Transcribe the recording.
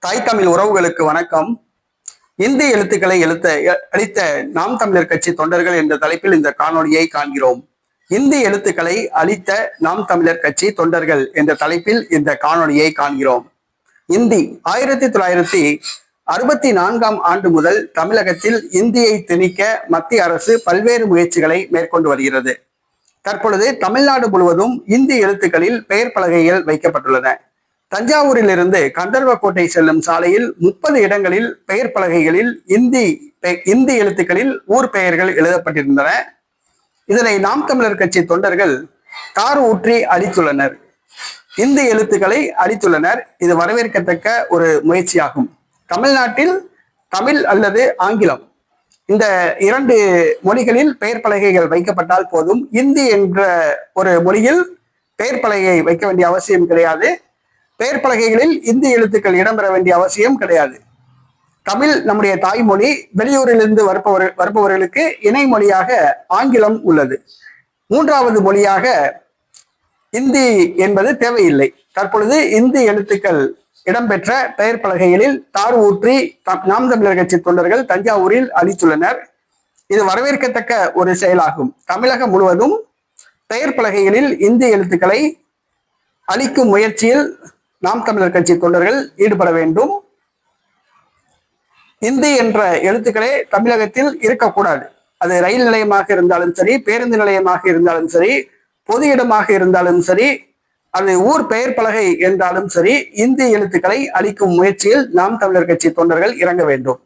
தாய் தமிழ் உறவுகளுக்கு வணக்கம். இந்தி எழுத்துக்களை அளித்த நாம் தமிழர் கட்சி தொண்டர்கள் என்ற தலைப்பில் இந்த காணொலியை காண்கிறோம். இந்தி எழுத்துக்களை அளித்த நாம் தமிழர் கட்சி தொண்டர்கள் என்ற தலைப்பில் இந்த காணொலியை காண்கிறோம். இந்தி 1964 ஆண்டு முதல் தமிழகத்தில் இந்தியை திணிக்க மத்திய அரசு பல்வேறு முயற்சிகளை மேற்கொண்டு வருகிறது. தற்பொழுது தமிழ்நாடு முழுவதும் இந்தி எழுத்துக்களில் பெயர் பலகைகள் வைக்கப்பட்டுள்ளன. தஞ்சாவூரில் இருந்து கந்தர்வக்கோட்டை செல்லும் சாலையில் 30 இடங்களில் பெயர் பலகைகளில் இந்தி எழுத்துக்களில் ஊர் பெயர்கள் எழுதப்பட்டிருந்தன. இதனை நாம் தமிழர் கட்சி தொண்டர்கள் தார் ஊற்றி அளித்துள்ளனர். இந்தி எழுத்துக்களை அளித்துள்ளனர். இது வரவேற்கத்தக்க ஒரு முயற்சியாகும். தமிழ்நாட்டில் தமிழ் அல்லது ஆங்கிலம் இந்த 2 மொழிகளில் பெயர் பலகைகள் வைக்கப்பட்டால் போதும். இந்தி என்ற ஒரு மொழியில் பெயர் பலகை வைக்க வேண்டிய அவசியம் கிடையாது. பெயர் பலகைகளில் இந்தி எழுத்துக்கள் இடம்பெற வேண்டிய அவசியம் கிடையாது. தமிழ் நம்முடைய தாய்மொழி. வெளியூரிலிருந்து வருபவர்களுக்கு இணை மொழியாக ஆங்கிலம் உள்ளது. 3வது மொழியாக இந்தி என்பது தேவையில்லை. தற்பொழுது இந்தி எழுத்துக்கள் இடம்பெற்ற பெயர் பலகைகளில் தார் ஊற்றி நாம் தமிழர் கட்சி தொண்டர்கள் தஞ்சாவூரில் அளித்துள்ளனர். இது வரவேற்கத்தக்க ஒரு செயலாகும். தமிழகம் முழுவதும் பெயர் பலகைகளில் இந்தி எழுத்துக்களை அளிக்கும் முயற்சியில் நாம் தமிழர் கட்சி தொண்டர்கள் ஈடுபட வேண்டும். இந்தி என்ற எழுத்துக்களே தமிழகத்தில் இருக்கக்கூடாது. அது ரயில் நிலையமாக இருந்தாலும் சரி, பேருந்து நிலையமாக இருந்தாலும் சரி, பொது இடமாக இருந்தாலும் சரி, அது ஊர் பெயர் பலகை என்றாலும் சரி, இந்தி எழுத்துக்களை அளிக்கும் முயற்சியில் நாம் தமிழர் கட்சி தொண்டர்கள் இறங்க வேண்டும்.